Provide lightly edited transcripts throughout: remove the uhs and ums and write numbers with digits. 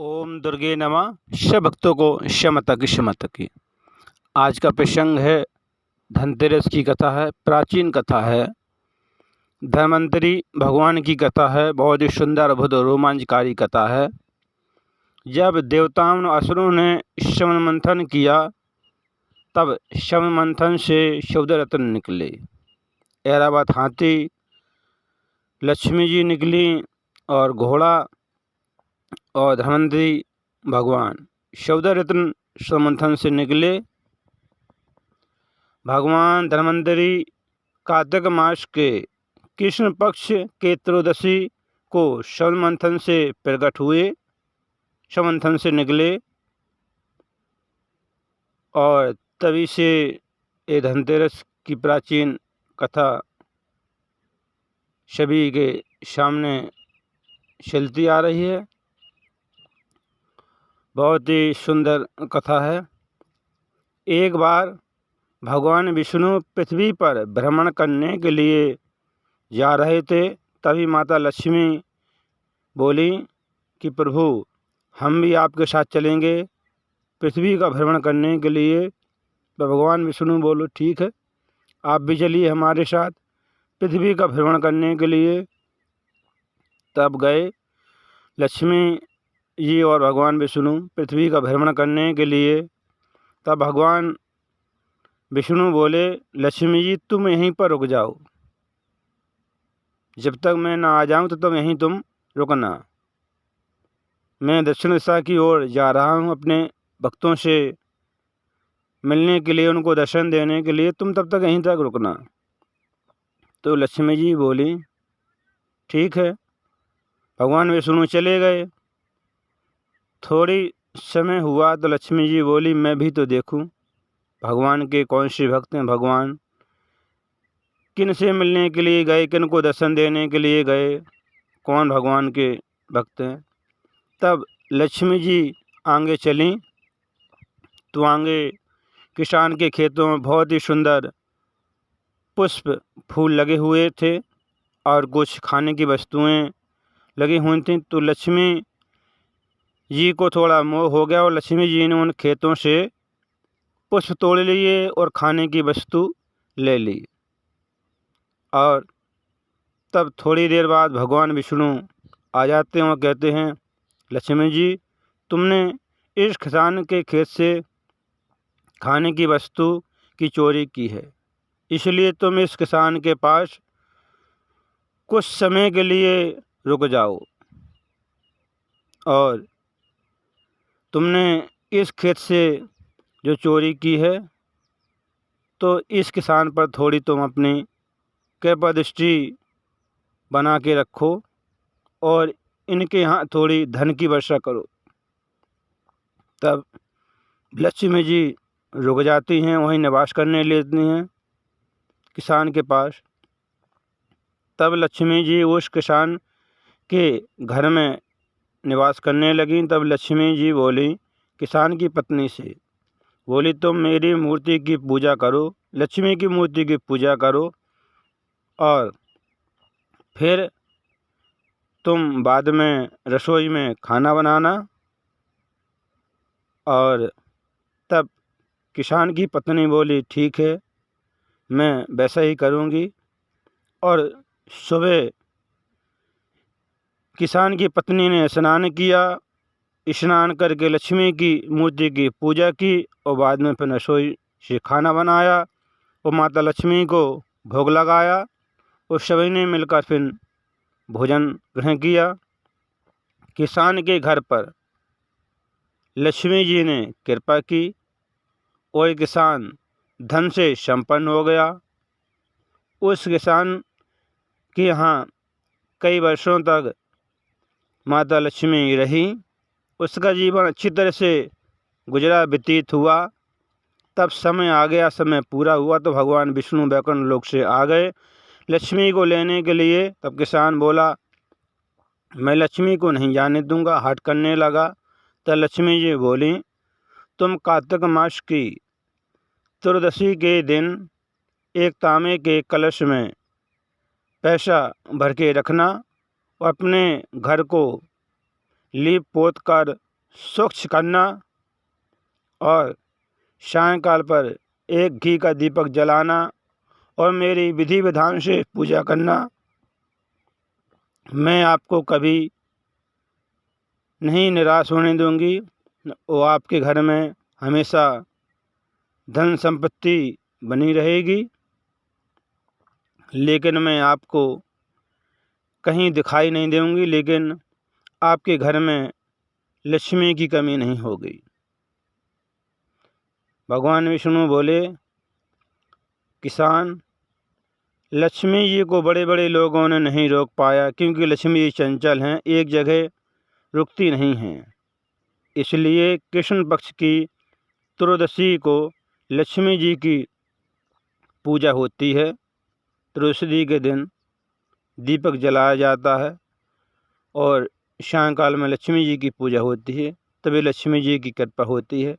ओम दुर्गे नमः। सब भक्तों को शमतक की। आज का प्रसंग है धनतेरस की कथा है। प्राचीन कथा है, धन्वंतरी भगवान की कथा है। बहुत ही सुंदर अद्भुत रोमांचकारी कथा है। जब देवताओं और असुरों ने श्रवण मंथन किया, तब श्रवण मंथन से शब्द रत्न निकले। ऐरावत हाथी, लक्ष्मी जी निकली और घोड़ा और धन्वंतरी भगवान शब्द रत्न समंथन से निकले। भगवान धन्वंतरी कार्तिक मास के कृष्ण पक्ष के त्रयोदशी को शब्द मंथन से प्रकट हुए, समंथन से निकले और तभी से ये धनतेरस की प्राचीन कथा सभी के सामने चलती आ रही है। बहुत ही सुंदर कथा है। एक बार भगवान विष्णु पृथ्वी पर भ्रमण करने के लिए जा रहे थे। तभी माता लक्ष्मी बोली कि प्रभु, हम भी आपके साथ चलेंगे पृथ्वी का भ्रमण करने के लिए। तो भगवान विष्णु बोलो ठीक है, आप भी चलिए हमारे साथ पृथ्वी का भ्रमण करने के लिए। तब गए लक्ष्मी जी और भगवान विष्णु पृथ्वी का भ्रमण करने के लिए। तब भगवान विष्णु बोले, लक्ष्मी जी तुम यहीं पर रुक जाओ, जब तक मैं ना आ जाऊं तो तुम यहीं तुम रुकना। मैं दक्षिण दिशा की ओर जा रहा हूं अपने भक्तों से मिलने के लिए, उनको दर्शन देने के लिए, तुम तब तक यहीं तक रुकना। तो लक्ष्मी जी बोली ठीक है। भगवान विष्णु चले गए। थोड़ी समय हुआ तो लक्ष्मी जी बोली, मैं भी तो देखूं भगवान के कौन से भक्त हैं, भगवान किन से मिलने के लिए गए, किन को दर्शन देने के लिए गए, कौन भगवान के भक्त हैं। तब लक्ष्मी जी आगे चलीं तो आगे किसान के खेतों में बहुत ही सुंदर पुष्प फूल लगे हुए थे और कुछ खाने की वस्तुएं लगी हुई थीं। तो लक्ष्मी जी को थोड़ा मोह हो गया और लक्ष्मी जी ने उन खेतों से पुष्प तोड़ लिए और खाने की वस्तु ले ली। और तब थोड़ी देर बाद भगवान विष्णु आ जाते हैं और कहते हैं, लक्ष्मी जी तुमने इस किसान के खेत से खाने की वस्तु की चोरी की है, इसलिए तुम इस किसान के पास कुछ समय के लिए रुक जाओ और तुमने इस खेत से जो चोरी की है तो इस किसान पर थोड़ी तुम अपनी कृपा दृष्टि बना के रखो और इनके यहाँ थोड़ी धन की वर्षा करो। तब लक्ष्मी जी रुक जाती हैं, वहीं निवास करने लेती हैं किसान के पास। तब लक्ष्मी जी उस किसान के घर में निवास करने लगीं। तब लक्ष्मी जी बोली किसान की पत्नी से, बोली तुम मेरी मूर्ति की पूजा करो, लक्ष्मी की मूर्ति की पूजा करो और फिर तुम बाद में रसोई में खाना बनाना। और तब किसान की पत्नी बोली ठीक है, मैं वैसा ही करूँगी। और सुबह किसान की पत्नी ने स्नान किया, स्नान करके लक्ष्मी की मूर्ति की पूजा की और बाद में फिर रसोई से खाना बनाया और माता लक्ष्मी को भोग लगाया और सभी ने मिलकर फिर भोजन ग्रहण किया। किसान के घर पर लक्ष्मी जी ने कृपा की और किसान धन से संपन्न हो गया। उस किसान के यहाँ कई वर्षों तक माता लक्ष्मी रही, उसका जीवन अच्छी तरह से गुजरा, व्यतीत हुआ। तब समय आ गया, समय पूरा हुआ तो भगवान विष्णु वैकुंठ लोक से आ गए लक्ष्मी को लेने के लिए। तब किसान बोला मैं लक्ष्मी को नहीं जाने दूंगा, हट करने लगा। तब लक्ष्मी जी बोली तुम कार्तिक मास की त्रयोदशी के दिन एक तांबे के कलश में पैसा भर के रखना और अपने घर को लीप पोत कर स्वच्छ करना और सायंकाल पर एक घी का दीपक जलाना और मेरी विधि विधान से पूजा करना। मैं आपको कभी नहीं निराश होने दूंगी और आपके घर में हमेशा धन संपत्ति बनी रहेगी। लेकिन मैं आपको कहीं दिखाई नहीं दूंगी, लेकिन आपके घर में लक्ष्मी की कमी नहीं होगी। भगवान विष्णु बोले, किसान, लक्ष्मी जी को बड़े बड़े लोगों ने नहीं रोक पाया, क्योंकि लक्ष्मी जी चंचल हैं, एक जगह रुकती नहीं हैं। इसलिए कृष्ण पक्ष की त्रयोदशी को लक्ष्मी जी की पूजा होती है। त्रयोदशी के दिन दीपक जलाया जाता है और सायंकाल में लक्ष्मी जी की पूजा होती है, तभी लक्ष्मी जी की कृपा होती है।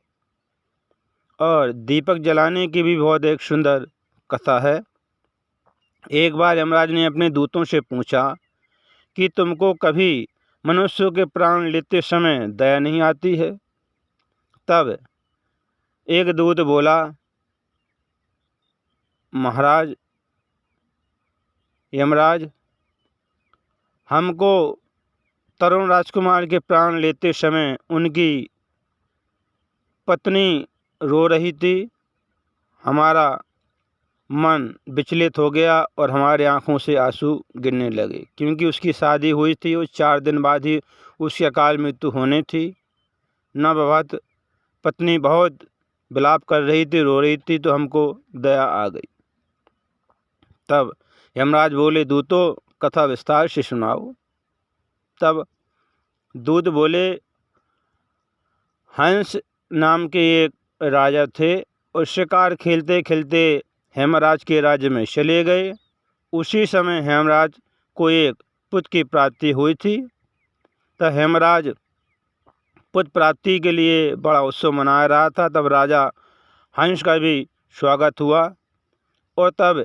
और दीपक जलाने की भी बहुत एक सुंदर कथा है। एक बार यमराज ने अपने दूतों से पूछा कि तुमको कभी मनुष्यों के प्राण लेते समय दया नहीं आती है? तब एक दूत बोला, महाराज यमराज, हमको तरुण राजकुमार के प्राण लेते समय उनकी पत्नी रो रही थी, हमारा मन विचलित हो गया और हमारे आंखों से आंसू गिरने लगे, क्योंकि उसकी शादी हुई थी और 4 दिन बाद ही उसकी अकाल मृत्यु होनी थी। नवविवाहित पत्नी बहुत विलाप कर रही थी, रो रही थी, तो हमको दया आ गई। तब यमराज बोले, दूतों कथा विस्तार से सुनाओ। तब दूत बोले, हंस नाम के एक राजा थे और शिकार खेलते खेलते हेमराज के राज्य में चले गए। उसी समय हेमराज को एक पुत्र की प्राप्ति हुई थी। तब हेमराज पुत्र प्राप्ति के लिए बड़ा उत्सव मना रहा था। तब राजा हंस का भी स्वागत हुआ और तब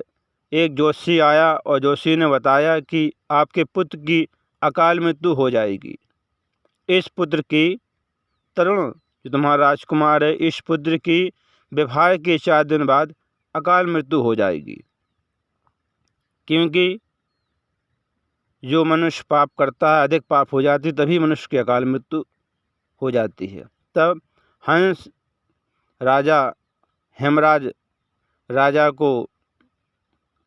एक जोशी आया और जोशी ने बताया कि आपके पुत्र की अकाल मृत्यु हो जाएगी। इस पुत्र की, तरुण जो तुम्हारा राजकुमार है, इस पुत्र की विवाह के 4 दिन बाद अकाल मृत्यु हो जाएगी, क्योंकि जो मनुष्य पाप करता है, अधिक पाप हो जाती, तभी मनुष्य की अकाल मृत्यु हो जाती है। तब हंस राजा हेमराज राजा को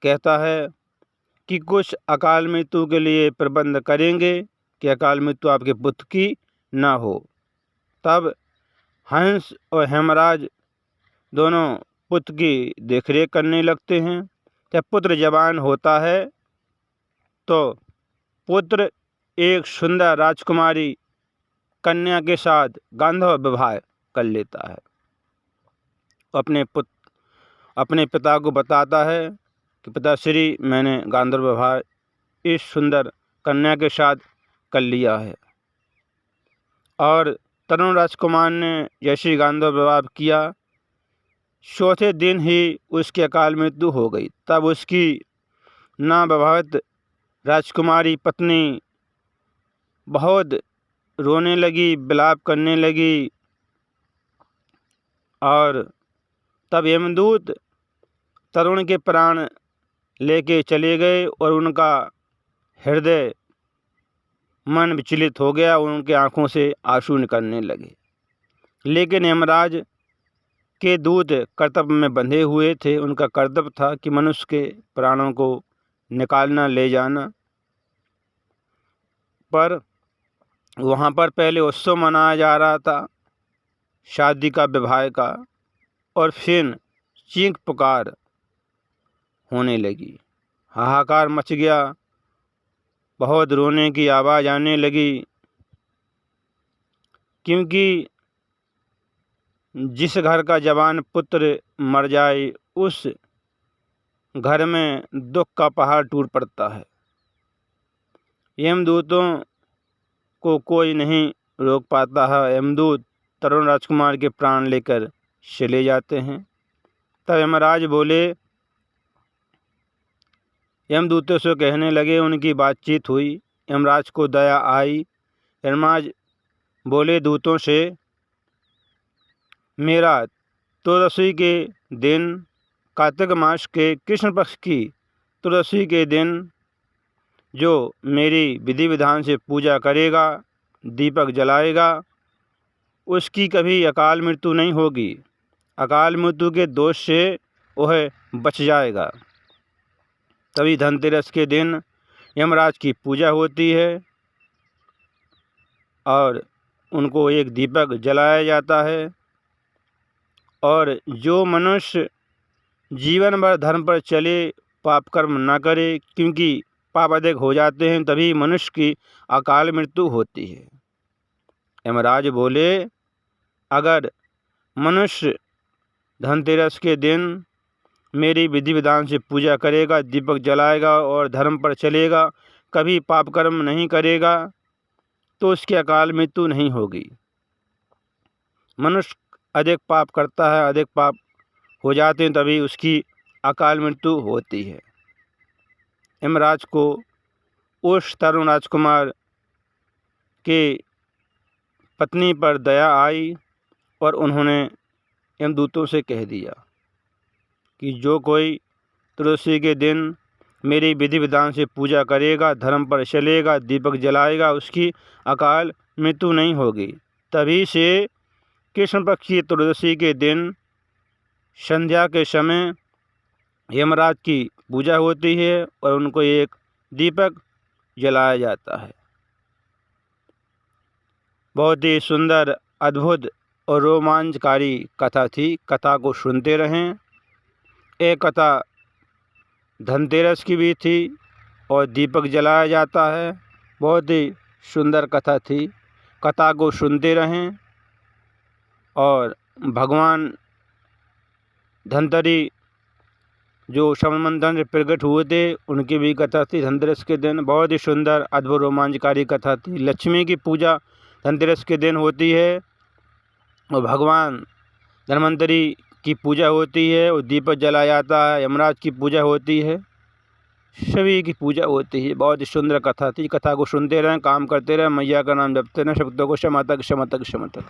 कहता है कि कुछ अकाल मृत्यु के लिए प्रबंध करेंगे कि अकाल मृत्यु आपके पुत्र की ना हो। तब हंस और हेमराज दोनों पुत्र की देखरेख करने लगते हैं। जब पुत्र जवान होता है तो पुत्र एक सुंदर राजकुमारी कन्या के साथ गांधर्व विवाह कर लेता है। अपने पिता को बताता है कि पिताश्री, मैंने गांधर्व विवाह इस सुंदर कन्या के साथ कर लिया है। और तरुण राजकुमार ने जैसे गांधर्व विवाह किया, चौथे दिन ही उसकी अकाल मृत्यु हो गई। तब उसकी नवविवाहित राजकुमारी पत्नी बहुत रोने लगी, विलाप करने लगी और तब यमदूत तरुण के प्राण लेके चले गए और उनका हृदय मन विचलित हो गया और उनके आंखों से आंसू निकलने लगे। लेकिन यमराज के दूत कर्तव्य में बंधे हुए थे। उनका कर्तव्य था कि मनुष्य के प्राणों को निकालना, ले जाना। पर वहाँ पर पहले उत्सव मनाया जा रहा था, शादी का, विवाह का, और फिर चीख पुकार होने लगी, हाहाकार मच गया, बहुत रोने की आवाज़ आने लगी, क्योंकि जिस घर का जवान पुत्र मर जाए उस घर में दुख का पहाड़ टूट पड़ता है। यमदूतों को कोई नहीं रोक पाता है। यमदूत तरुण राजकुमार के प्राण लेकर चले जाते हैं। तब यमराज बोले, यमदूतों से कहने लगे, उनकी बातचीत हुई, यमराज को दया आई। यमराज बोले दूतों से, मेरा त्रयोदशी के दिन, कार्तिक मास के कृष्ण पक्ष की त्रयोदशी के दिन जो मेरी विधि विधान से पूजा करेगा, दीपक जलाएगा, उसकी कभी अकाल मृत्यु नहीं होगी। अकाल मृत्यु के दोष से वह बच जाएगा। तभी धनतेरस के दिन यमराज की पूजा होती है और उनको एक दीपक जलाया जाता है। और जो मनुष्य जीवन भर धर्म पर चले, पाप कर्म न करे, क्योंकि पाप अधिक हो जाते हैं तभी मनुष्य की अकाल मृत्यु होती है। यमराज बोले, अगर मनुष्य धनतेरस के दिन मेरी विधि विधान से पूजा करेगा, दीपक जलाएगा और धर्म पर चलेगा, कभी पाप कर्म नहीं करेगा, तो उसकी अकाल मृत्यु नहीं होगी। मनुष्य अधिक पाप करता है, अधिक पाप हो जाते हैं तभी उसकी अकाल मृत्यु होती है। यमराज को उस तरुण राजकुमार के पत्नी पर दया आई और उन्होंने यमदूतों से कह दिया कि जो कोई त्रयोदशी के दिन मेरी विधि विधान से पूजा करेगा, धर्म पर चलेगा, दीपक जलाएगा, उसकी अकाल मृत्यु नहीं होगी। तभी से कृष्ण पक्ष की त्रयोदशी के दिन संध्या के समय यमराज की पूजा होती है और उनको एक दीपक जलाया जाता है। बहुत ही सुंदर, अद्भुत और रोमांचकारी कथा थी। कथा को सुनते रहें। एक कथा धनतेरस की भी थी और दीपक जलाया जाता है। बहुत ही सुंदर कथा थी। कथा को सुनते रहें। और भगवान धनतरी जो सममंथन से प्रकट हुए थे, उनकी भी कथा थी धनतेरस के दिन। बहुत ही सुंदर, अद्भुत, रोमांचकारी कथा थी। लक्ष्मी की पूजा धनतेरस के दिन होती है और भगवान धन्वंतरी की पूजा होती है और दीपक जलाया जाता है। यमराज की पूजा होती है, सभी की पूजा होती है। बहुत ही सुंदर कथा थी। कथा को सुनते रहें, काम करते रहें, मैया का नाम जपते रहें। शब्दों को क्षमा तक क्षमा तक क्षमा तक।